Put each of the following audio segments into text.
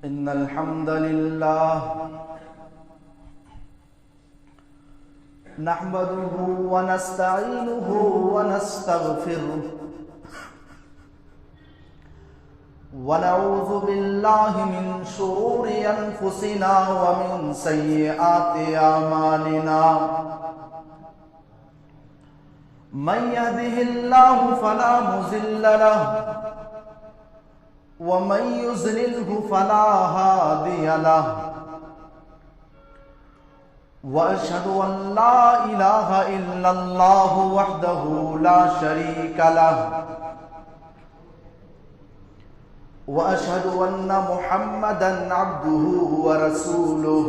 إن الحمد لله نحمده ونستعينه ونستغفره ونعوذ بالله من شرور أنفسنا ومن سيئات أعمالنا من يهده الله فلا مضل له ومن يضلله فلا هادي له وأشهد أن لا إله إلا الله وحده لا شريك له وأشهد أن محمدا عبده ورسوله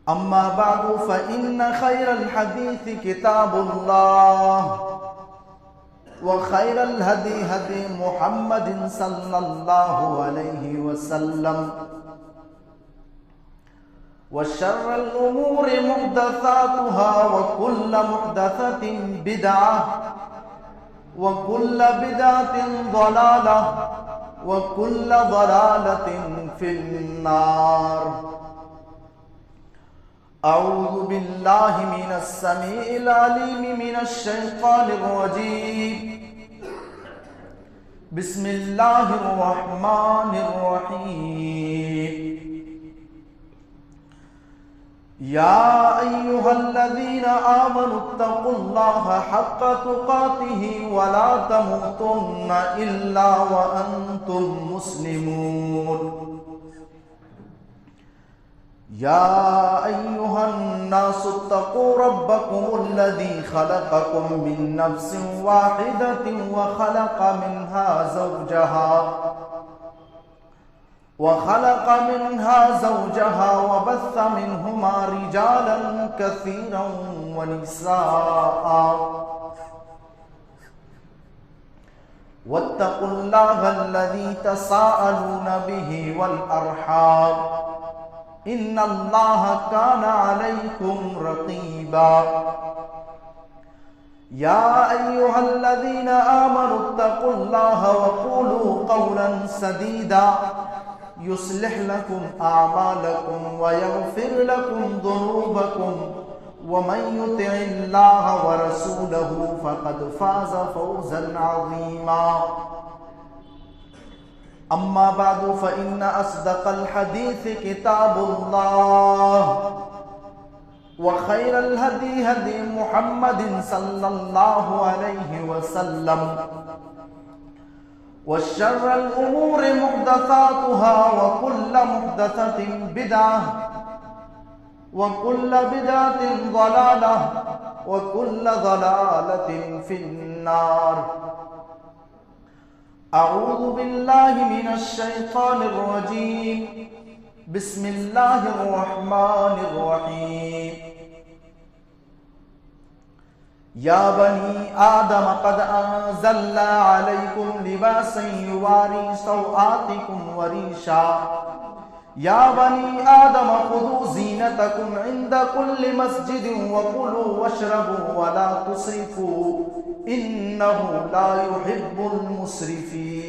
أما بعد فإن خير الحديث كتاب الله وخير الهدي هدي محمد صلى الله عليه وسلم وشر الأمور محدثاتها وكل محدثة بدعة وكل بدعة ضلالة وكل ضلالة في النار. أعوذ بالله من السميع العليم من الشيطان الرجيم. بسم الله الرحمن الرحيم. يا أيها الذين آمنوا اتقوا الله حق تقاته ولا تموتن إلا وأنتم مسلمون. يا أيها الناس اتقوا ربكم الذي خلقكم من نفس واحدة وخلق منها زوجها وبث منهما رجالا كثيرا ونساء واتقوا الله الذي تساءلون به والأرحام إن الله كان عليكم رقيبا. يا أيها الذين آمنوا اتقوا الله وقولوا قولا سديدا يصلح لكم أعمالكم ويغفر لكم ذنوبكم ومن يطع الله ورسوله فقد فاز فوزا عظيما. أما بعد فإن أصدق الحديث كتاب الله وخير الهدي هدي محمد صلى الله عليه وسلم وشر الأمور محدثاتها وكل محدثة بدعة وكل بدعة ضلالة وكل ضلالة في النار. أعوذ بالله من الشيطان الرجيم. بسم الله الرحمن الرحيم. يا بني آدم قد أنزلنا عليكم لباسا يواري سوآتكم وريشا يا بني آدم خذوا زينتكم عند كل مسجد وكلوا واشربوا ولا تسرفوا إنه لا يحب المسرفين.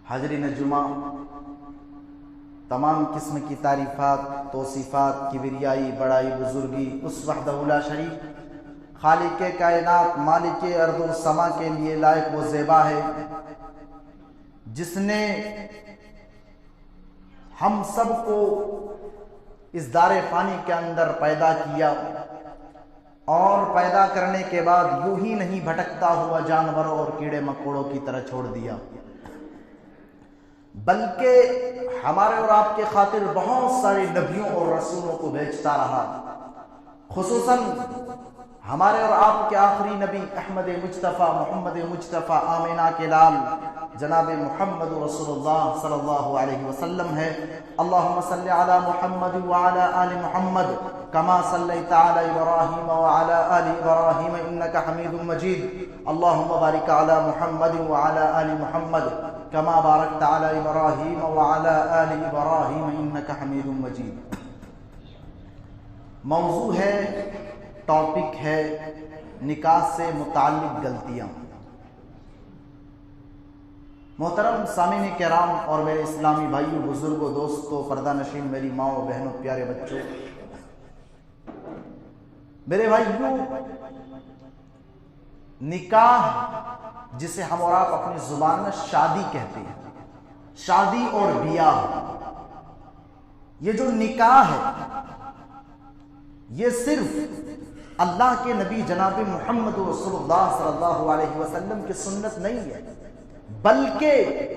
حاضرین جمعہ، تمام قسم کی تعریفات، توصیفات، کبریائی، بڑائی، بزرگی اس وحدہ لا شریک خالق کائنات مالک ارض و سما کے لیے لائق و زیبا ہے، جس نے ہم سب کو اس دار فانی کے اندر پیدا کیا اور پیدا کرنے کے بعد یوں ہی نہیں بھٹکتا ہوا جانوروں اور کیڑے مکوڑوں کی طرح چھوڑ دیا، بلکہ ہمارے اور آپ کے خاطر بہت سارے نبیوں اور رسولوں کو بھیجتا رہا، خصوصاً ہمارے اور آپ کے آخری نبی احمد مجتبیٰ محمد مجتبیٰ آمینہ کے لال جناب محمد رسول اللہ صلی اللہ علیہ وسلم ہے. اللہم صلی علی محمد وعلی آل محمد کما صلیت علی ابراہیم وعلی آل ابراہیم انکا حمید مجید. اللہم بارک علی محمد وعلی آل محمد کما بارکت علی ابراہیم وعلی آل ابراہیم انکا حمید مجید. موضوع ہے، ٹاپک ہے نکاح سے متعلق غلطیاں. محترم سامعین کرام اور میرے اسلامی بھائیوں، بزرگوں، دوستوں، پردہ نشین میری ماں و بہنوں، پیارے بچوں، میرے بھائیوں، نکاح جسے ہم اور آپ اپنی زبان میں شادی کہتے ہیں، شادی اور بیاہ، یہ جو نکاح ہے یہ صرف اللہ کے نبی جناب محمد رسول اللہ صلی اللہ علیہ وسلم کی سنت نہیں ہے، بلکہ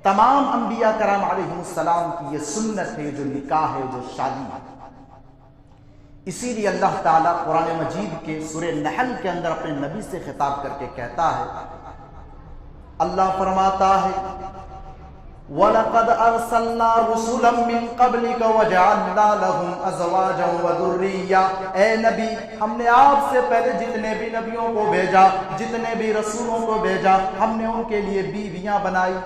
تمام انبیاء کرام علیہ السلام کی یہ سنت ہے، جو نکاح ہے، جو شادی ہے۔ اسی لیے اللہ تعالیٰ قرآن مجید کے سورہ نحل کے اندر اپنے نبی سے خطاب کر کے کہتا ہے، اللہ فرماتا ہے وَلَقَدْ أَرْسَلْنَا رُسُلًا مِّن قَبْلِكَ وَجَعَلْنَا لَهُمْ أَزْوَاجًا وَذُرِّيَّةً، اے نبی، ہم نے آپ سے پہلے جتنے بھی نبیوں کو بھیجا، جتنے بھی رسولوں کو بھیجا، ہم نے ان کے لیے بیویاں بنائی۔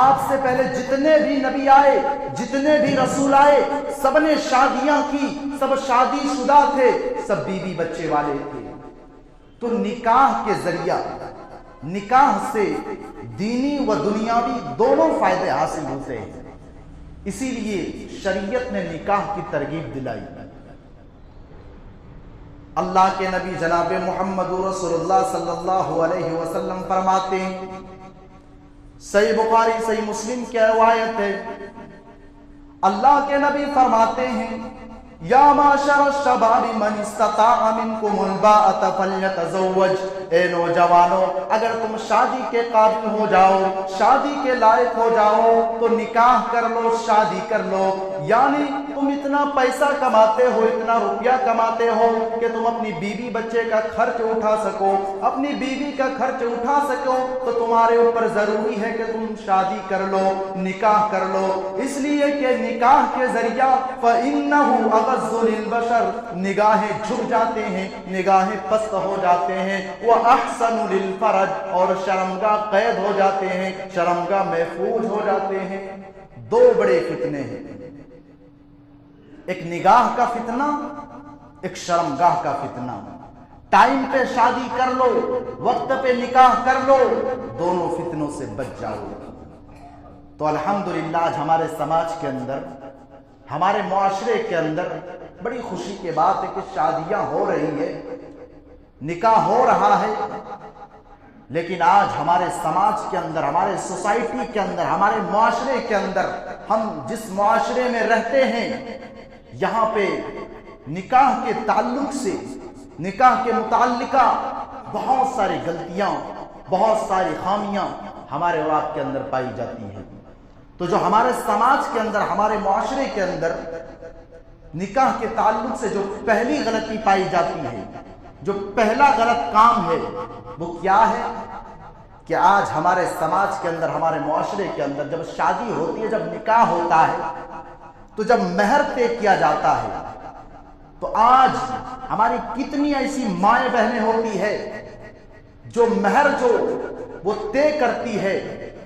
آپ سے پہلے جتنے بھی نبی آئے، جتنے بھی رسول آئے، سب نے شادیاں کی، سب شادی شدہ تھے، سب بیوی بچے والے تھے۔ تو نکاح کے ذریعہ، نکاح سے دینی و دنیاوی دونوں فائدے حاصل ہوتے ہیں، اسی لیے شریعت نے نکاح کی ترغیب دلائی۔ اللہ کے نبی جناب محمد رسول اللہ صلی اللہ علیہ وسلم فرماتے ہیں، صحیح بخاری صحیح مسلم کی روایت ہے، اللہ کے نبی فرماتے ہیں، یا معاشر الشباب من استطاع منکم الباءۃ فلیتزوج، اے نوجوانوں، اگر تم شادی کے قابل ہو جاؤ، شادی کے لائق ہو جاؤ تو نکاح کر لو، شادی کر لو۔ یعنی تم اتنا پیسہ کماتے ہو، اتنا روپیہ کماتے ہو کہ تم اپنی بیوی بچے کا خرچ اٹھا سکو، اپنی بیوی کا خرچ اٹھا سکو، تو تمہارے اوپر ضروری ہے کہ تم شادی کر لو، نکاح کر لو، اس لیے کہ نکاح کے ذریعہ فَإِنَّهُ أَغَضُّ لِلْبَشَرِ، نگاہیں جھک جاتے ہیں، نگاہیں پست ہو جاتے ہیں، وَأَحْسَنُ لِلْفَرَجِ، اور شرمگاہ قید ہو جاتے ہیں، شرمگاہ محفوظ ہو جاتے ہیں۔ دو بڑے فتنے ہیں، ایک نگاہ کا فتنہ، ایک شرمگاہ کا فتنہ۔ ٹائم پہ شادی کر لو، وقت پہ نکاح کر لو، دونوں فتنوں سے بچ جاؤ۔ تو الحمدللہ آج ہمارے سماج کے اندر، ہمارے معاشرے کے اندر بڑی خوشی کی بات ہے کہ شادیاں ہو رہی ہیں، نکاح ہو رہا ہے، لیکن آج ہمارے سماج کے اندر، ہمارے سوسائٹی کے اندر، ہمارے معاشرے کے اندر، ہم جس معاشرے میں رہتے ہیں، یہاں پہ نکاح کے تعلق سے، نکاح کے متعلقہ بہت ساری غلطیاں، بہت ساری خامیاں ہمارے اور آپ کے اندر پائی جاتی ہیں۔ تو جو ہمارے سماج کے اندر، ہمارے معاشرے کے اندر نکاح کے تعلق سے جو پہلی غلطی پائی جاتی ہے، جو پہلا غلط کام ہے، وہ کیا ہے کہ آج ہمارے سماج کے اندر، ہمارے معاشرے کے اندر جب شادی ہوتی ہے، جب نکاح ہوتا ہے، تو جب مہر طے کیا جاتا ہے، تو آج ہماری کتنی ایسی مائیں بہنیں ہوتی ہے جو مہر جو وہ طے کرتی ہے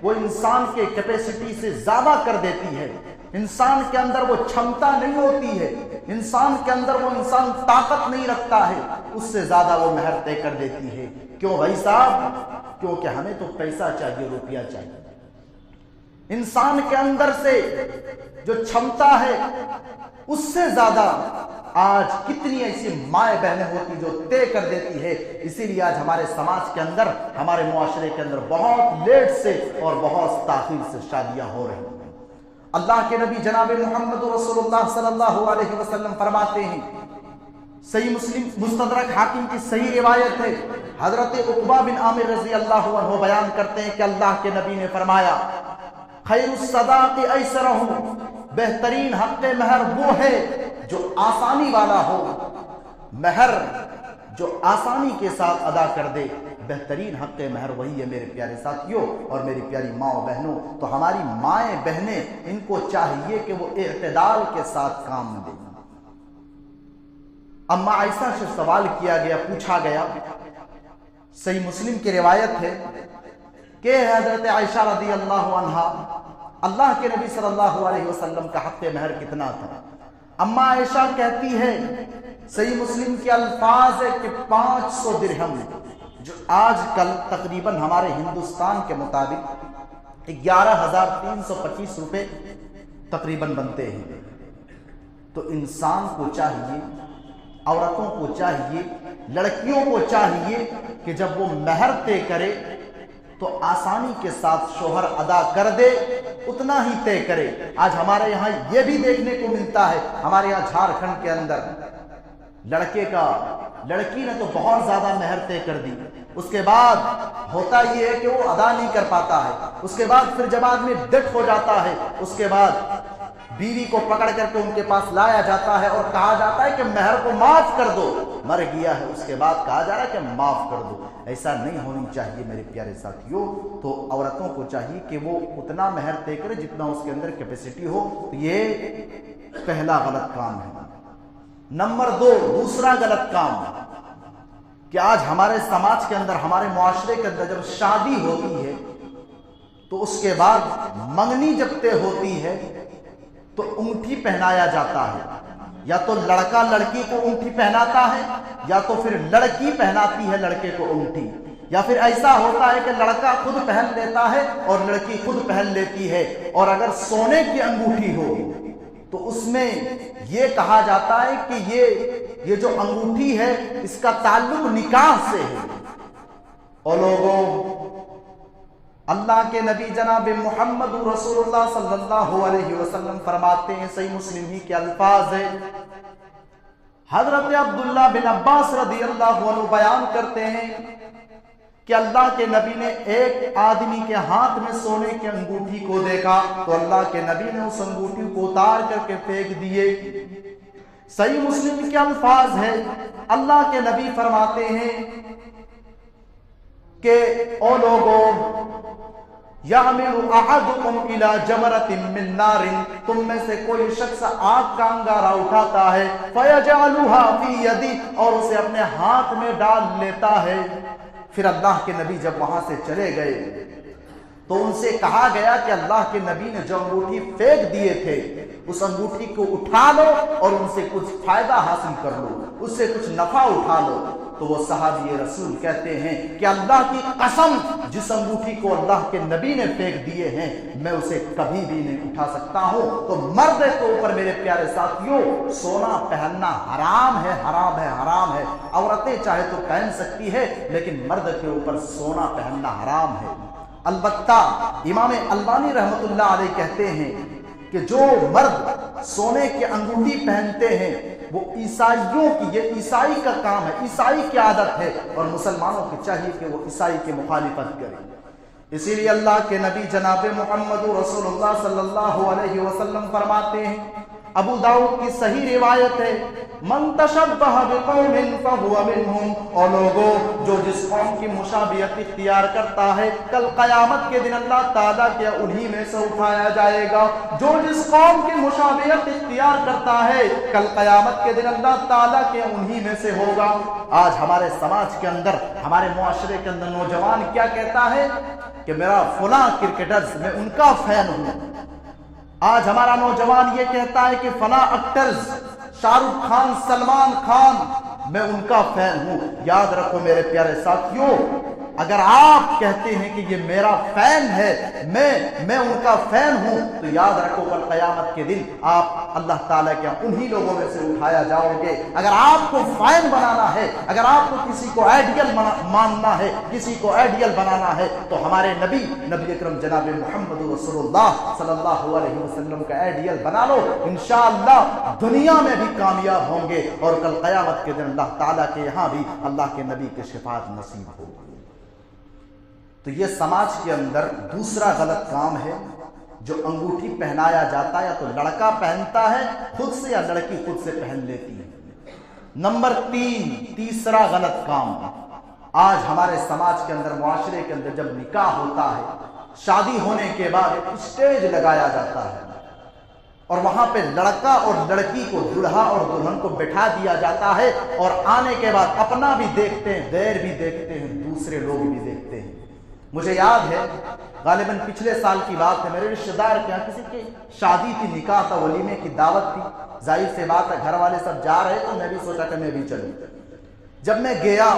وہ انسان کے کیپیسٹی سے زیادہ کر دیتی ہے، انسان کے اندر وہ چھمتا نہیں ہوتی ہے، انسان کے اندر وہ انسان طاقت نہیں رکھتا ہے، اس سے زیادہ وہ مہر طے کر دیتی ہے۔ کیوں بھائی صاحب؟ کیونکہ ہمیں تو پیسہ چاہیے، روپیہ چاہیے۔ انسان کے اندر سے جو چھمتا ہے اس سے زیادہ آج کتنی ایسی مائیں بہنیں ہوتی جو طے کر دیتی ہے۔ اسی لیے آج ہمارے سماج کے اندر، ہمارے معاشرے کے اندر بہت لیٹ سے اور بہت تاخیر سے شادیاں ہو رہی ہیں۔ اللہ کے نبی جناب محمد رسول اللہ صلی اللہ علیہ وسلم فرماتے ہیں، صحیح مسلم مستدرک حاکم کی صحیح روایت ہے، حضرت عقبہ بن عامر رضی اللہ عنہ بیان کرتے ہیں کہ اللہ کے نبی نے فرمایا، خیر الصداق ایسرہ، بہترین حق مہر وہ ہے جو آسانی والا ہو، مہر جو آسانی کے ساتھ ادا کر دے، بہترین حق مہر وہی ہے۔ میرے پیارے ساتھیوں اور میری پیاری ماں و بہنوں، تو ہماری مائیں بہنیں، ان کو چاہیے کہ وہ اعتدال کے ساتھ کام دیں۔ اما عائشہ سے سوال کیا گیا، پوچھا گیا، صحیح مسلم کی روایت ہے کہ حضرت عائشہ رضی اللہ عنہا، اللہ کے نبی صلی اللہ علیہ وسلم کا حق مہر کتنا تھا؟ اما عائشہ کہتی ہے، صحیح مسلم کے الفاظ ہے کہ 500 درہم، جو آج کل تقریباً ہمارے ہندوستان کے مطابق 11,325 रुपए तकरीबन बनते हैं। तो इंसान को चाहिए, औरतों को चाहिए, लड़कियों को चाहिए कि जब वो महर तय करे तो आसानी के साथ शोहर अदा कर दे, उतना ही तय करे। आज हमारे यहाँ ये भी देखने को मिलता है, हमारे यहाँ झारखंड के अंदर लड़की ने तो बहुत ज्यादा महर तय कर दी, उसके बाद होता ये है कि वो अदा नहीं कर पाता है। उसके बाद फिर जब आदमी डेथ हो जाता है, उसके बाद बीवी को पकड़ करके उनके पास लाया जाता है और कहा जाता है कि महर को माफ कर दो, मर गया है, उसके बाद कहा जा रहा है कि माफ कर दो। ऐसा नहीं होनी चाहिए मेरे प्यारे साथियों। तो औरतों को चाहिए कि वो उतना महर तय करे जितना उसके अंदर कैपेसिटी हो। तो ये पहला गलत काम है। नंबर 2, दूसरा गलत काम कि आज हमारे समाज के अंदर, हमारे मुआशरे के अंदर जब शादी होती है तो उसके बाद मंगनी जब तय होती है तो अंगूठी पहनाया जाता है। या तो लड़का लड़की को अंगूठी पहनाता है, या तो फिर लड़की पहनाती है लड़के को अंगूठी, या फिर ऐसा होता है कि लड़का खुद पहन लेता है और लड़की खुद पहन लेती है। और अगर सोने की अंगूठी हो तो उसमें यह कहा जाता है कि ये जो अंगूठी है इसका ताल्लुक निकाह से है। और लोगों, अल्लाह के नबी जनाब मोहम्मद रसूलुल्लाह सल्लल्लाहु अलैहि वसल्लम फरमाते हैं, सही मुस्लिम ही के अल्फाज है, हजरत अब्दुल्लाह बिन अब्बास रदियल्लाहु अन्हु बयान करते हैं कि अल्लाह के नबी ने एक आदमी के हाथ में सोने की अंगूठी को देखा तो अल्लाह के नबी ने उस अंगूठी को उतार करके फेंक दिए। सही मुस्लिम के अल्फाज है, अल्लाह के नबी फरमाते हैं कि ओ लोगों, यामिलु अहदुकुम इला जमरतिन मिन नारिन, तुम में से कोई शख्स आग का अंगारा उठाता है, फयजअलुहा फी यदी, और उसे अपने हाथ में डाल लेता है। फिर अल्लाह के नबी जब वहां से चले गए तो उनसे कहा गया कि अल्लाह के नबी ने जो अंगूठी फेंक दिए थे उस अंगूठी को उठा लो और उनसे कुछ फायदा हासिल कर लो, उससे कुछ नफा उठा लो। तो वो सहाबी रसूल कहते हैं कि अल्लाह की कसम, जिस अंगूठी को अल्लाह के नबी ने फेंक दिए हैं मैं उसे कभी भी नहीं उठा सकता हूं। तो मर्द के ऊपर मेरे प्यारे साथियों सोना पहनना हराम है, हराम है, हराम है। औरतें चाहे तो पहन सकती है लेकिन मर्द के ऊपर सोना पहनना हराम है। अलबत्ता इमाम अल्बानी रहमतुल्लाह अलैह कहते हैं कि जो मर्द सोने की अंगूठी पहनते हैं वो ईसाइयों की, ये ईसाई का काम है, ईसाई की आदत है और मुसलमानों की चाहिए कि वो ईसाई की मुखालिफत करें। इसीलिए अल्लाह के नबी जनाब मोहम्मद रसूलुल्लाह सल्लल्लाहु अलैहि वसल्लम फरमाते हैं, अबू दाऊद की सही रिवायत है, मन तशब्बह बिकौमिन फहुवा मिनहुम, और लोगों जो जिस कौम की मुशाबिहत इख्तियार करता है कल क़यामत के दिन अल्लाह ताला के उन्हीं में से उठाया जाएगा। जो जिस कौम की मुशाबिहत इख्तियार करता है कल क़यामत के दिन अल्लाह ताला के उन्हीं में से होगा। आज हमारे समाज के अंदर, हमारे मुआशरे के अंदर नौजवान क्या कहता है कि मेरा फलां क्रिकेटर्स, मैं उनका फैन हूं। आज हमारा नौजवान ये कहता है कि फला एक्टर्स, शाहरुख खान, सलमान खान, मैं उनका फैन हूं। याद रखो मेरे प्यारे साथियों, अगर आप कहते हैं कि ये मेरा फैन है, मैं उनका फैन हूं, तो याद रखो कल क़यामत के दिन आप अल्लाह ताला के उन्हीं लोगों में से उठाया जाओगे। अगर आपको फैन बनाना है, अगर आपको किसी को आइडियल मानना है, किसी को आइडियल बनाना है, तो हमारे नबी अकरम जनाब मोहम्मद रसूलुल्लाह सल्लल्लाहु अलैहि वसल्लम का आइडियल बना लो। इंशाअल्लाह दुनिया में भी कामयाब होंगे और कल क़यामत के दिन अल्लाह ताला के यहाँ भी अल्लाह के नबी की शिफात नसीब होगी। तो ये समाज के अंदर दूसरा गलत काम है जो अंगूठी पहनाया जाता है, या तो लड़का पहनता है खुद से या लड़की खुद से पहन लेती है। नंबर 3, तीसरा गलत काम, आज हमारे समाज के अंदर, मुआशरे के अंदर जब निकाह होता है, शादी होने के बाद एक स्टेज लगाया जाता है और वहां पे लड़का और लड़की को, दुल्हा और दुल्हन को बैठा दिया जाता है और आने के बाद अपना भी देखते हैं, गैर भी देखते हैं, दूसरे लोग भी देखते हैं। मुझे याद है गालिबन पिछले साल की बात है, मेरे रिश्तेदार के यहाँ किसी की शादी थी, निकाह था, वलीमे की दावत थी। जाहिर सी बात है घर वाले सब जा रहे तो मैं भी सोचा कि मैं भी चलूं। जब मैं गया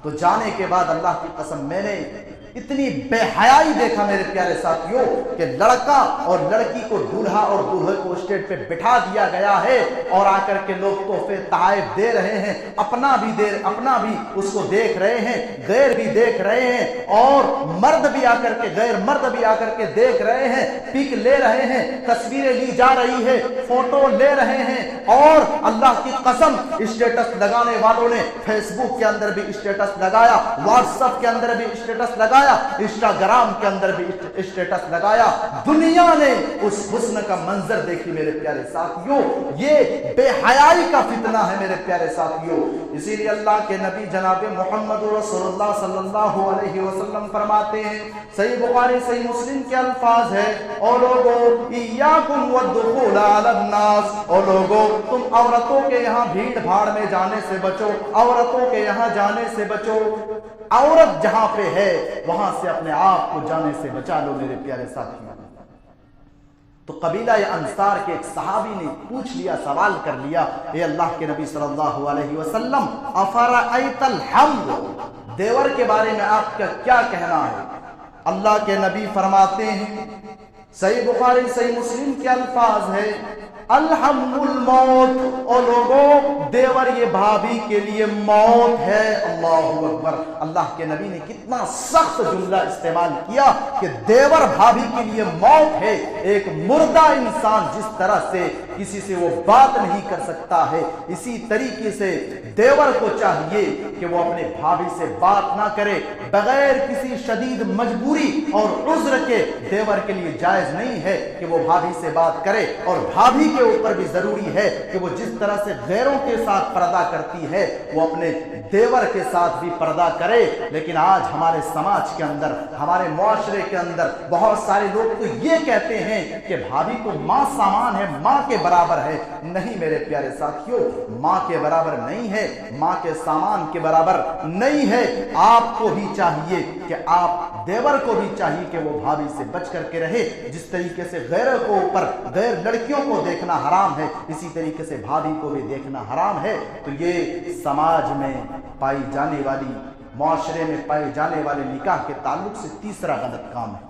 तो जाने के बाद अल्लाह की कसम मैंने इतनी बेहयाई देखा मेरे प्यारे साथियों कि लड़का और लड़की को दूल्हा और दूल्हे को स्टेज पे बिठा दिया गया है और आकर के लोग तोहफे तोहफे दे रहे हैं, अपना भी उसको देख रहे हैं, गैर भी देख रहे हैं और मर्द भी आकर के गैर मर्द भी आकर के देख रहे हैं, पिक ले रहे हैं, तस्वीरें ली जा रही है, फोटो ले रहे हैं। और अल्लाह की कसम स्टेटस लगाने वालों ने फेसबुक के अंदर भी स्टेटस लगाया, व्हाट्सएप के अंदर भी स्टेटस लगाया, इंस्टाग्राम के अंदर भी स्टेटस लगाया। दुनिया ने उस हुस्न का मंजर देखी मेरे प्यारे साथियों। ये बेहयाई का फितना है मेरे प्यारे साथियों। इसीलिए अल्लाह के नबी जनाब मोहम्मद रसूलुल्लाह सल्लल्लाहु अलैहि वसल्लम फरमाते हैं, सही बुखारी सही मुस्लिम के अल्फाज है, ओ लोगों इय्याकुम वद्दुखूल अलन्नास, ओ लोगों तुम औरतों के यहाँ भीड़ भाड़ में जाने से बचो, औरतों के यहाँ जाने से बचो। औरत जहां पे है वहां से अपने आप को जाने से बचा लो मेरे प्यारे साथियों। तो कबीला अंसार के एक सहाबी ने पूछ लिया, सवाल कर लिया, ए अल्लाह के नबी सल्लल्लाहु अलैहि वसल्लम अफराअयतल हम्ल, देवर के बारे में आपका क्या कहना है? अल्लाह के नबी फरमाते हैं, सही बुखारी सही मुस्लिम के अल्फाज है, अलहम्मुल मौत, और लोगों देवर ये भाभी के लिए मौत है। अल्लाहु अकबर। अल्लाह के नबी ने कितना सख्त जुमला इस्तेमाल किया कि देवर भाभी के लिए मौत है। एक मुर्दा इंसान जिस तरह से किसी से वो बात नहीं कर सकता है, इसी तरीके से देवर को चाहिए कि वो अपने भाभी से बात ना करे, बगैर किसी शदीद मजबूरी और उज्र के देवर के लिए जायज नहीं है कि वो भाभी से बात करे। और भाभी के ऊपर भी जरूरी है कि वो जिस तरह से गैरों के साथ पर्दा करती है वो अपने देवर के साथ भी पर्दा करे। लेकिन आज हमारे समाज के अंदर, हमारे मुआशरे के अंदर बहुत सारे लोग तो ये कहते हैं कि भाभी तो मां सामान है, मां के बराबर है। नहीं मेरे प्यारे साथियों, मां के बराबर नहीं है, मां के सामान के बराबर नहीं है। आपको भी चाहिए कि आप देवर को भी चाहिए कि वो भाभी से बच करके रहे। जिस तरीके से गैरों को ऊपर गैर लड़कियों को देखना हराम है, इसी तरीके से भाभी को भी देखना हराम है। तो ये समाज में पाई जाने वाली, मुआशरे में पाए जाने वाले निकाह के ताल्लुक से तीसरा गलत काम है।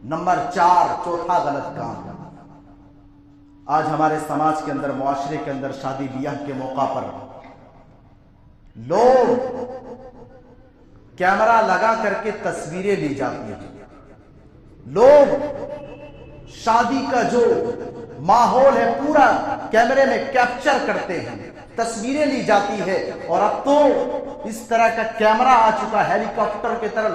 नंबर 4, चौथा गलत काम। आज हमारे समाज के अंदर, मुआशरे के अंदर शादी ब्याह के मौका पर लोग कैमरा लगा करके तस्वीरें ली जाती हैं। लोग शादी का जो माहौल है पूरा कैमरे में कैप्चर करते हैं, तस्वीरें ली जाती है। और अब तो इस तरह का कैमरा आ चुका, हेलीकॉप्टर की तरह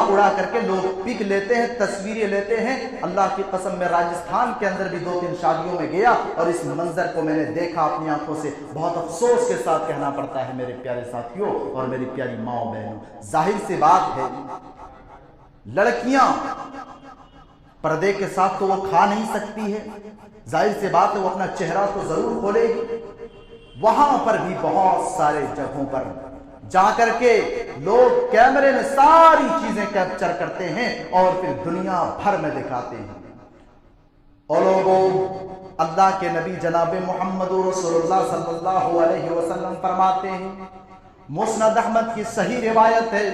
उड़ा करके लोग पिक लेते हैं, तस्वीरें लेते हैं। अल्लाह की कसम, मैं राजस्थान के अंदर भी 2-3 शादियों में गया और इस मंजर को मैंने देखा अपनी आंखों से। बहुत अफसोस के साथ कहना पड़ता है मेरे प्यारे साथियों और मेरी प्यारी माओ बहनों, जाहिर सी बात है लड़कियां पर्दे के साथ तो वो खा नहीं सकती है, जाहिर सी बात है वो अपना चेहरा तो जरूर खोलेगी। वहां पर भी बहुत सारे जगहों पर जाकर के लोग कैमरे में सारी चीजें कैप्चर करते हैं और फिर दुनिया भर में दिखाते हैं। और लोगों, अल्लाह के नबी जनाब मोहम्मद रसूलुल्लाह सल्लल्लाहु अलैहि वसल्लम फरमाते हैं, मुस्नद अहमद की सही रिवायत है,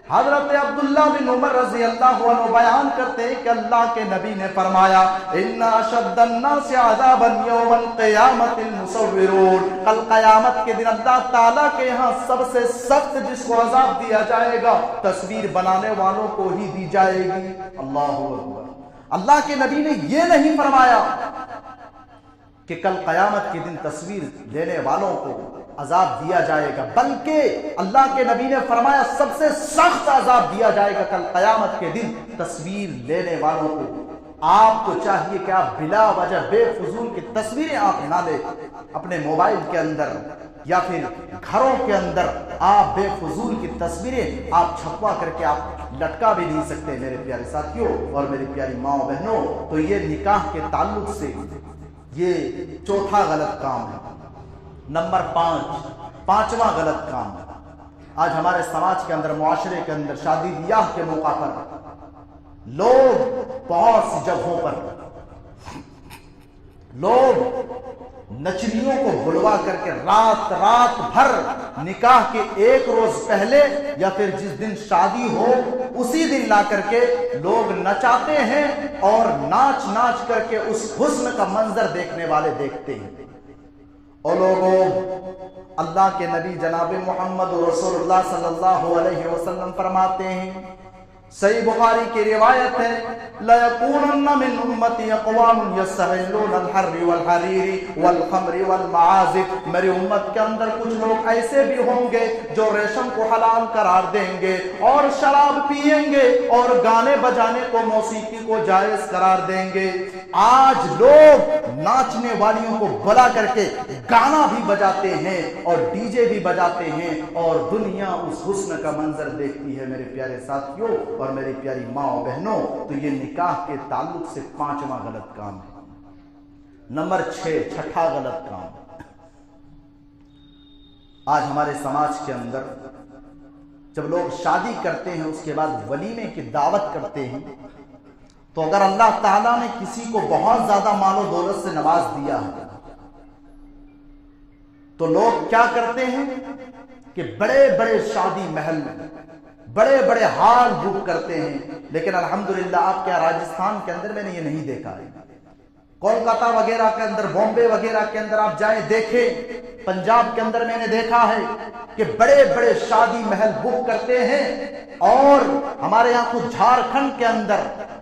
हजरत अब्दुल्ला बिन उमर रजी अल्लाह अन्हु बयान करते हैं कि अल्लाह के नबी ने फरमाया, इन्ना अशद्दन नास अज़ाबन यौमल क़ियामतिल मुसव्विरून, कल क़यामत के दिन अल्लाह ताला के यहाँ सबसे सख्त जिसको अजाब दिया जाएगा, तस्वीर बनाने वालों को ही दी जाएगी। अल्लाहु अकबर। अल्लाह के नबी ने यह नहीं फरमाया कि कल क़यामत के दिन तस्वीर लेने वालों को अजाब दिया जाएगा, बल्कि अल्लाह के नबी ने फरमाया सबसे सख्त अजाब दिया जाएगा कल क़यामत के दिन तस्वीर लेने वालों को। आपको चाहिए कि आप बिला वजह बेफजूल की तस्वीरें आप ना ले अपने मोबाइल के अंदर या फिर घरों के अंदर। आप बेफजूल की तस्वीरें आप छपवा करके आप लटका भी नहीं सकते मेरे प्यारे साथियों और मेरी प्यारी माओ बहनों। तो ये निकाह के ताल्लुक से ये चौथा गलत काम है। नंबर 5, पांचवा गलत काम। आज हमारे समाज के अंदर, मुआशरे के अंदर शादी ब्याह के मौका पर लोग बहुत सी जगहों पर लोग नचनियों को बुलवा करके रात रात भर निकाह के एक रोज पहले या फिर जिस दिन शादी हो उसी दिन ला करके लोग नचाते हैं और नाच नाच करके उस हुस्न का मंजर देखने वाले देखते हैं। और लोगों, अल्लाह के नबी जनाब मोहम्मद रसूलुल्लाह सल्लल्लाहु अलैहि वसल्लम फरमाते हैं, सही बुखारी की रिवायत है, लयकूनन्ना मिन उम्मती अक़वामुन यस्तहिल्लून अल-हर्री वल-हरीरी वल-खम्री वल-मआज़िफ, मेरी उम्मत के अंदर कुछ लोग ऐसे भी होंगे जो रेशम को हलाल करार देंगे और शराब पिएंगे और गाने बजाने को, मौसीकी को जायज करार देंगे। आज लोग नाचने वालियों को बुला करके गाना भी बजाते हैं और डीजे भी बजाते हैं और दुनिया उस हुस्न का मंजर देखती है। मेरे प्यारे साथियों और मेरी प्यारी माँ और बहनों, तो ये निकाह के ताल्लुक से 5वां गलत काम है। नंबर 6, छठा गलत काम, आज हमारे समाज के अंदर जब लोग शादी करते हैं उसके बाद वलीमे की दावत करते हैं, तो अगर अल्लाह ताला ने किसी को बहुत ज्यादा मालो दौलत से नवाज दिया है तो लोग क्या करते हैं कि बड़े बड़े शादी महल, बड़े बड़े हॉल बुक करते हैं। लेकिन अल्हम्दुलिल्लाह आपके राजस्थान के अंदर मैंने ये नहीं देखा है। कोलकाता वगैरह के अंदर, बॉम्बे वगैरह के अंदर आप जाएं देखें, पंजाब के अंदर मैंने देखा है कि बड़े बड़े शादी महल बुक करते हैं। और हमारे यहाँ खुद झारखंड के अंदर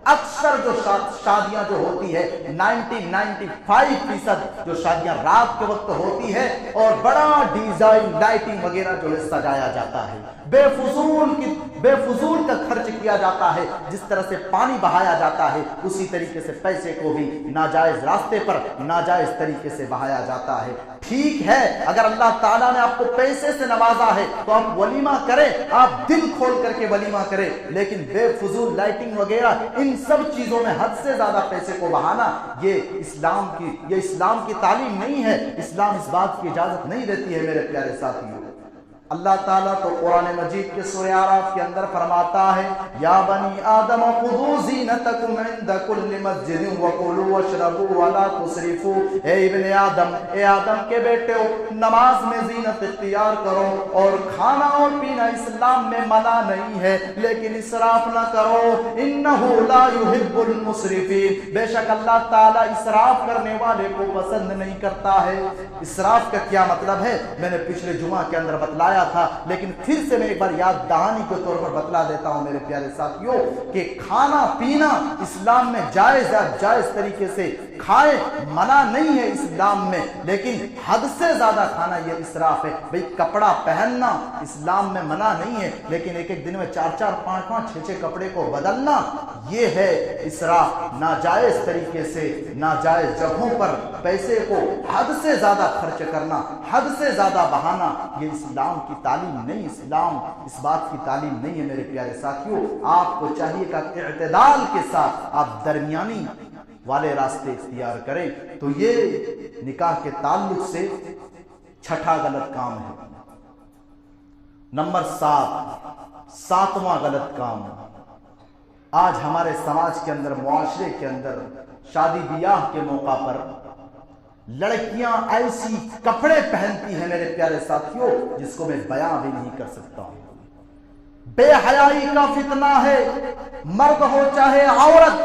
अक्सर जो शादियां जो होती है 95% जो शादियां रात के वक्त होती है और बड़ा डिजाइन लाइटिंग वगैरह जो है सजाया जाता है, बेफुजूल का खर्च किया जाता है। जिस तरह से पानी बहाया जाता है उसी तरीके से पैसे को भी नाजायज रास्ते पर नाजायज तरीके से बहाया जाता है। ठीक है, अगर अल्लाह ताला ने आपको पैसे से नवाजा है तो आप वलीमा करें, आप दिल खोल करके वलीमा करें, लेकिन बेफुजूल लाइटिंग वगैरह इन सब चीजों में हद से ज्यादा पैसे को बहाना ये इस्लाम की तालीम नहीं है। इस्लाम इस बात की इजाजत नहीं देती है। मेरे प्यारे साथियों, अल्लाह ताला तो कुरान मजीद के सूरह आराफ के अंदर फरमाता है, या बनी आदम खुदू ज़ीनतकुम इंद कुल्लि मस्जिदिन वकुलू वशरबू वला तुसरिफू। ए इब्ने आदम, ए आदम के बेटे, नमाज में जीनत इख्तियार करो और खाना और पीना इस्लाम में मना नहीं है, लेकिन इसराफ ना करो। इन्नहु ला युहिब्बुल मुसरिफीन, बेशक अल्लाह ताला इसराफ करने वाले को पसंद नहीं करता है। इसराफ का क्या मतलब है मैंने पिछले जुमा के अंदर बतलाया था, लेकिन फिर से मैं एक बार याद दहानी के तौर पर बतला देता हूं मेरे प्यारे साथियों कि खाना पीना इस्लाम में जायज तरीके से खाए, मना नहीं है इस्लाम में, लेकिन हद से ज्यादा खाना यह इसराफ है। भाई कपड़ा पहनना इस्लाम में मना नहीं है, लेकिन एक एक दिन में 4-4, 5-5, 6-6 कपड़े को बदलना यह है इसराफ। नाजायज तरीके से नाजायज जगहों पर पैसे को हद से ज्यादा खर्च करना, हद से ज्यादा बहाना, यह इस्लाम की तालीम नहीं, इस्लाम इस बात की तालीम नहीं है। मेरे प्यारे साथियों, आपको चाहिए कि इत्तेदाल के साथ आप दरमियानी वाले रास्ते इख्तियार करें। तो ये निकाह के ताल्लुक से छठा गलत काम है। नंबर 7वां गलत काम, आज हमारे समाज के अंदर, मुआशरे के अंदर शादी ब्याह के मौका पर लड़कियां ऐसी कपड़े पहनती हैं मेरे प्यारे साथियों जिसको मैं बयां भी नहीं कर सकता हूं। बेहयाई का फितना है, मर्द हो चाहे औरत,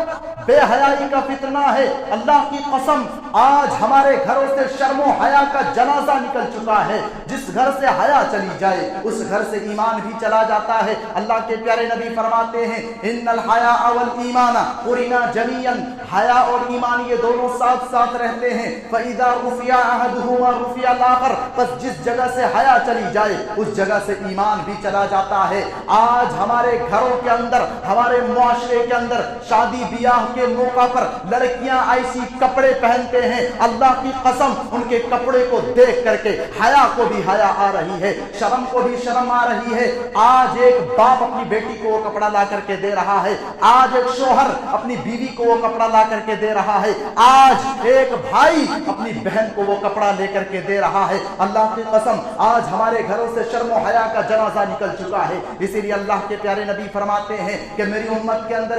बेहयाई का फितना है। अल्लाह की कसम, आज हमारे घरों से शर्मो हया का जनाजा निकल चुका है। जिस घर से हया चली जाए उस घर से ईमान भी चला जाता है। अल्लाह के प्यारे नबी फरमाते हैं, इन्नल हया वल ईमाना कुरिना जमीयन, हया और ईमान ये दोनों साथ साथ रहते हैं। फइदा रुफिया अहदुहुमा रुफिया आखर, बस जिस जगह से हया चली जाए उस जगह से ईमान भी चला जाता है। आज हमारे घरों के अंदर, हमारे मुआशरे के अंदर शादी ब्याह के मौका पर लड़कियां ऐसी कपड़े पहनते हैं, अल्लाह की कसम उनके कपड़े को देख करके हया को भी हया आ रही है, शर्म को भी शर्म आ रही है। आज एक बाप अपनी बेटी को वो कपड़ा ला करके दे रहा है, आज एक शोहर अपनी बीवी को वो कपड़ा ला करके दे रहा है, आज एक भाई अपनी बहन को वो कपड़ा लेकर के दे रहा है। अल्लाह की कसम आज हमारे घरों से शर्म हया का जनाजा निकल चुका है। इसीलिए لیے अल्लाह के प्यारे नबी फरमाते हैं कि मेरी उम्मत के अंदर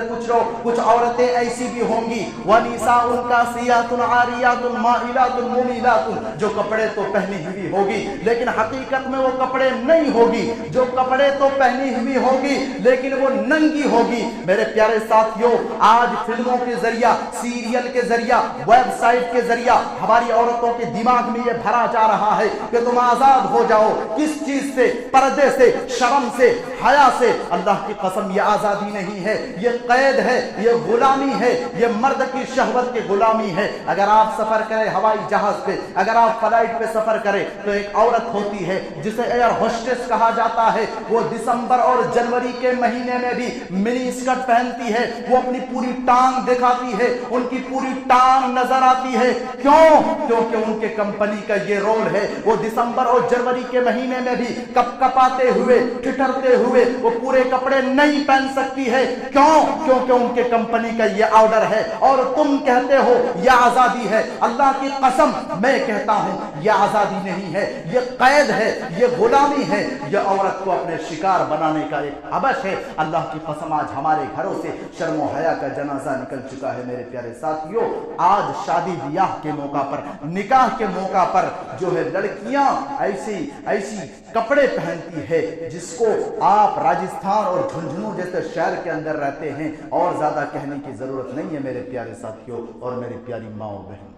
कुछ औरतें ऐसी भी होंगी, वनिसाउन कासियातुन आरियातुन माइलातुन मुमिलातुन, जो कपड़े तो पहनी हुई होगी लेकिन हकीकत में वो कपड़े नहीं होगी, जो कपड़े तो पहनी हुई होगी लेकिन वो नंगी होगी। मेरे प्यारे साथियों, आज फिल्मों के जरिया, सीरियल के जरिया, वेबसाइट के जरिया हमारी औरतों के दिमाग में ये भरा जा रहा है कि तुम आजाद हो जाओ। किस चीज से? पर्दे से, शर्म से, हया से। अल्लाह की कसम, ये आजादी नहीं है, ये कैद है, ये गुलामी है, ये मर्द की शहवत की गुलामी है। अगर आप सफर करें हवाई जहाज पे, अगर आप फ्लाइट पे सफर करें तो एक औरत होती है जिसे एयर होस्टेस कहा जाता है, वो दिसंबर और जनवरी के महीने में भी मिनी स्कर्ट पहनती है, वो अपनी पूरी टांग दिखाती है, उनकी पूरी टांग नजर आती है। क्यों? क्योंकि उनके कंपनी का ये रोल है, वो दिसंबर और जनवरी के महीने में भी कपकपाते हुए, ठिठुरते हुए वो पूरे कपड़े नहीं पहन सकती है। क्यों? क्योंकि उनके कंपनी का ये ऑर्डर है। और तुम कहते हो ये आजादी है। अल्लाह की कसम मैं कहता हूं ये आजादी नहीं है, ये कैद है, ये गुलामी है, ये औरत को अपने शिकार बनाने का एक हबश है। अल्लाह की कसम, आज हमारे घरों से शर्म और हया का जनाजा निकल चुका है। मेरे प्यारे साथियों, आज शादी ब्याह के मौका पर, निकाह के मौका पर जो है लड़कियां ऐसी कपड़े पहनती है जिसको आप राजस्थान और झुंझुनू जैसे शहर के अंदर रहते हैं। और ज्यादा कहने की जरूरत नहीं है मेरे प्यारे साथियों और मेरी प्यारी माओ बहन।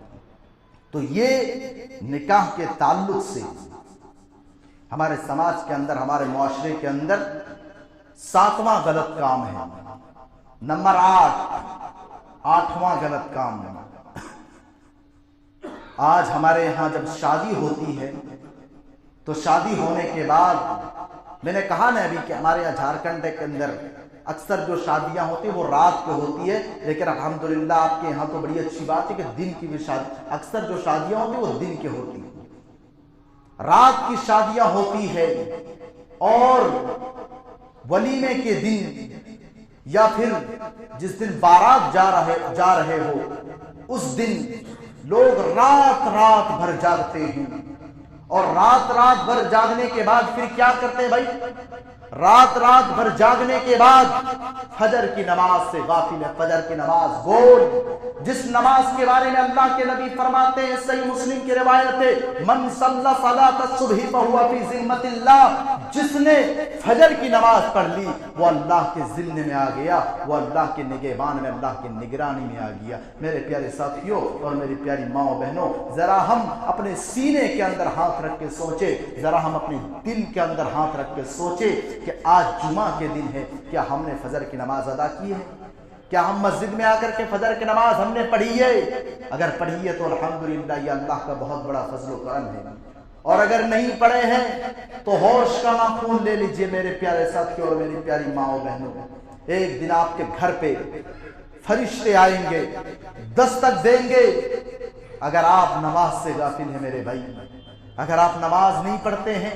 तो ये निकाह के ताल्लुक से हमारे समाज के अंदर, हमारे मुआशरे के अंदर 7वां गलत काम है। नंबर 8वां गलत काम है। आज हमारे यहाँ जब शादी होती है तो शादी होने के बाद, मैंने कहा ना अभी कि हमारे यहाँ झारखंड के अंदर अक्सर जो शादियां होती है वो रात को होती है, लेकिन अल्हम्दुलिल्लाह आपके यहाँ तो बड़ी अच्छी बात है कि दिन की भी शादी, अक्सर जो शादियां होती है वो दिन की होती है। रात की शादियां होती है और वलीमे के दिन या फिर जिस दिन बारात जा रहे हो उस दिन लोग रात भर जागते हैं। और रात भर जागने के बाद फिर क्या करते हैं भाई? रात भर जागने के बाद फजर की नमाज से गाफिल है। फजर की नमाज गोल, जिस नमाज के बारे में अल्लाह के नबी फरमाते हैं, सही मुस्लिम की रिवायत है, मन सल्ला सलात सुबही फहुवा फी जिम्मतिल्लाह, जिसने फजर की नमाज पढ़ ली वो अल्लाह के जिम्मे में आ गया, वो अल्लाह के निगहबान में, अल्लाह की निगरानी में आ गया। मेरे प्यारे साथियों और मेरी प्यारी माओ बहनों, जरा हम अपने सीने के अंदर हाथ रख के सोचे, जरा हम अपने दिल के अंदर हाथ रख के सोचे कि आज जुमा के दिन है, क्या हमने फजर की नमाज अदा की है? क्या हम मस्जिद में आकर के फजर की नमाज हमने पढ़ी है? अगर पढ़ी है तो अल्हम्दुलिल्लाह ये अल्लाह का बहुत बड़ा फजल व करम है। और अगर नहीं पढ़े हैं तो होश का नाखून ले लीजिए मेरे प्यारे साथियों और मेरी प्यारी माओ बहनों। एक दिन आपके घर पे फरिश्ते आएंगे, दस्तक देंगे। अगर आप नमाज से गाफिल हैं मेरे भाई, अगर आप नमाज नहीं पढ़ते हैं,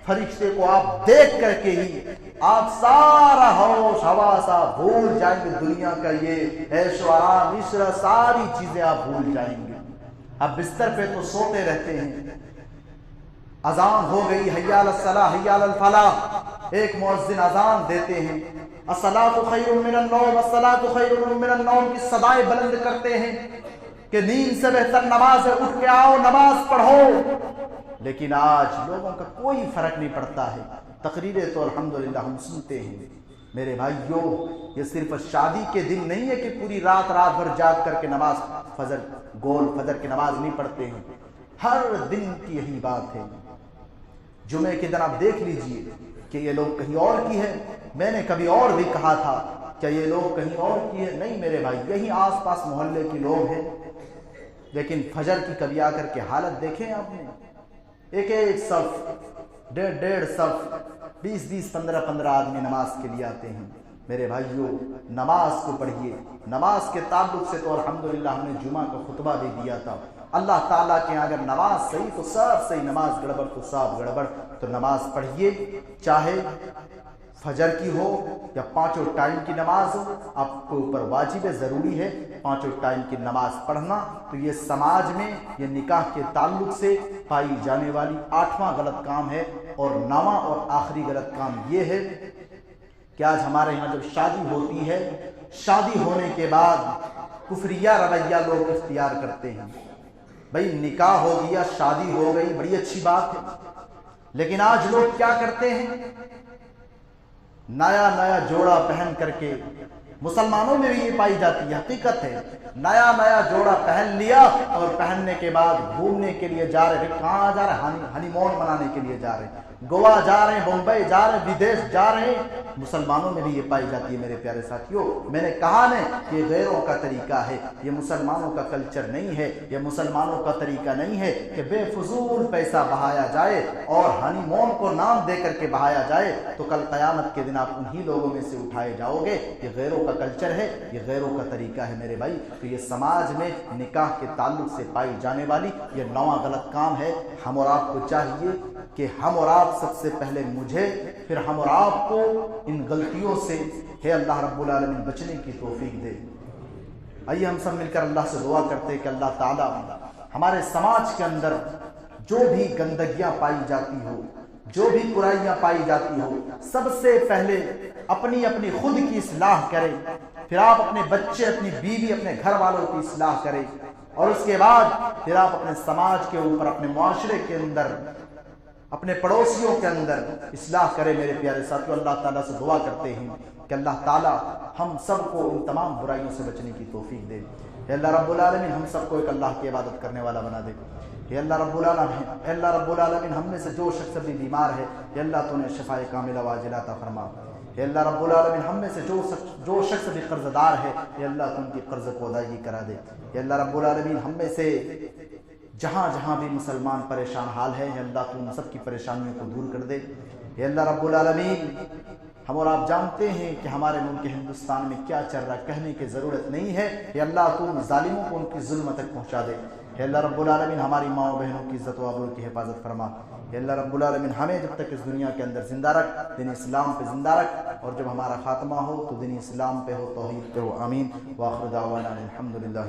फरिश्ते को आप देख करके ही आप सारा होश हवास आप भूल जाएंगे। दुनिया का ये ऐशो आराम, इश्रा, सारी चीजें आप भूल जाएंगे। अब बिस्तर पे तो सोते रहते हैं, अजान हो गई, हय्या अलस सलाह हय्या अल फलाह, एक मुअज्जिन अजान देते हैं, अस्सलातु खैरुम मिनन नौम, अस्सलातु खैरुम मिनन नौम की सदाएं बुलंद करते हैं कि नींद से बेहतर नमाज है, उठ के आओ नमाज पढ़ो। लेकिन आज लोगों का कोई फर्क नहीं पड़ता है। तकरीरें तो अल्हम्दुलिल्लाह हम सुनते हैं। मेरे भाइयों, ये सिर्फ शादी के दिन नहीं है कि पूरी रात भर जाग करके नमाज फजर की नमाज नहीं पढ़ते हैं। हर दिन की यही बात है। जुमे के दिन आप देख लीजिए कि ये लोग कहीं और की है। मैंने कभी और भी कहा था क्या ये लोग कहीं और की है? नहीं मेरे भाई, यही आसपास मोहल्ले के लोग हैं। लेकिन फजर की कभी आकर के हालत देखें आपने? एक सफ, डेढ़ सफ, 20 15 आदमी नमाज के लिए आते हैं। मेरे भाइयों, नमाज को पढ़िए। नमाज के ताल्लुक से तो अल्हम्दुलिल्लाह हमने जुमा का खुतबा भी दिया था। अल्लाह ताला के अगर नमाज सही तो सब सही, नमाज गड़बड़ तो सब गड़बड़। तो नमाज पढ़िए, चाहे फजर की हो या पांचों टाइम की नमाज हो, आपके ऊपर वाजिब है, ज़रूरी है पांचों टाइम की नमाज पढ़ना। तो ये समाज में ये निकाह के ताल्लुक से पाई जाने वाली 8वां गलत काम है। और 9वां और आखिरी गलत काम ये है کہ آج ہمارے یہاں جب شادی ہوتی ہے، شادی ہونے کے بعد کفریہ رویہ لوگ اختیار کرتے ہیں. بھئی نکاح ہو گیا، شادی ہو گئی، بڑی اچھی بات ہے، لیکن آج لوگ کیا کرتے ہیں؟ نیا نیا جوڑا پہن کر کے، مسلمانوں میں بھی یہ پائی جاتی ہے، حقیقت ہے، نیا نیا جوڑا پہن لیا اور پہننے کے بعد گھومنے کے لیے جا رہے. کہاں جا رہے ہیں؟ ہنی مون منانے کے لیے جا رہے ہیں، گوا جا رہے ہیں، بمبئی جا رہے ہیں، ودیش جا رہے ہیں. مسلمانوں میں بھی یہ پائی جاتی ہے میرے پیارے ساتھیوں. میں نے کہا نا کہ یہ غیروں کا طریقہ ہے، یہ مسلمانوں کا کلچر نہیں ہے، یہ مسلمانوں کا طریقہ نہیں ہے کہ بے فضول پیسہ بہایا جائے اور ہنی مون کو نام دے کر کے بہایا جائے تو کل قیامت کے دن آپ انہی لوگوں میں سے اٹھائے جاؤ گے. یہ غیروں کا کلچر ہے، یہ غیروں کا طریقہ ہے میرے بھائی. تو یہ سماج میں نکاح کے تعلق سے پائی جانے والی یہ نواں غلط کام ہے. ہم اور آپ کو چاہیے کہ ہم اور آپ سب سے پہلے مجھے، پھر ہم اور آپ کو ان غلطیوں سے ہے اللہ رب العالمین بچنے کی توفیق دے. آئیے ہم سب مل کر اللہ سے دعا کرتے ہیں کہ اللہ تعالیٰ ہمارے سماج کے اندر جو بھی گندگیاں پائی جاتی ہو، جو بھی برائیاں پائی جاتی ہو، سب سے پہلے اپنی اپنی خود کی اصلاح کرے، پھر آپ اپنے بچے، اپنی بیوی، اپنے گھر والوں کی اصلاح کرے، اور اس کے بعد پھر آپ اپنے سماج کے اوپر، اپنے معاشرے کے اندر، اپنے پڑوسیوں کے اندر اصلاح کرے. میرے پیارے ساتھیوں، اللہ تعالیٰ سے دعا کرتے ہیں کہ اللہ تعالیٰ ہم سب کو ان تمام برائیوں سے بچنے کی توفیق دے. اے اللہ رب العالمین ہم سب کو ایک اللہ کی عبادت کرنے والا بنا دے. اے اللہ رب العالمین ہم میں سے جو شخص بھی بیمار ہے، اے اللہ تو نے شفاء کاملہ واجلہ عطا فرما. اے اللہ رب العالمین ہم میں سے جو شخص بھی قرض دار ہے، اے اللہ تو ان کی قرض کو ادائیگی کرا دے. اے اللہ رب العالمین ہم میں سے جہاں جہاں بھی مسلمان پریشان حال ہے، اے اللہ تو ان سب کی پریشانیوں کو دور کر دے. اے اللہ رب العالمین ہم اور آپ جانتے ہیں کہ ہمارے ملک ہندوستان میں کیا چل رہا ہے، کہنے کی ضرورت نہیں ہے. اے اللہ تو ظالموں کو ان کی ظلم تک پہنچا دے. اے اللہ رب العالمین ہماری ماں و بہنوں کی عزت و آبرو کی حفاظت فرما. اے اللہ رب العالمین ہمیں جب تک اس دنیا کے اندر زندہ رکھ، دین اسلام پہ زندہ رکھ، اور جب ہمارا خاتمہ ہو تو دین اسلام پہ ہو، توحید پہ ہو. آمین. وآخر دعوانا الحمدللہ.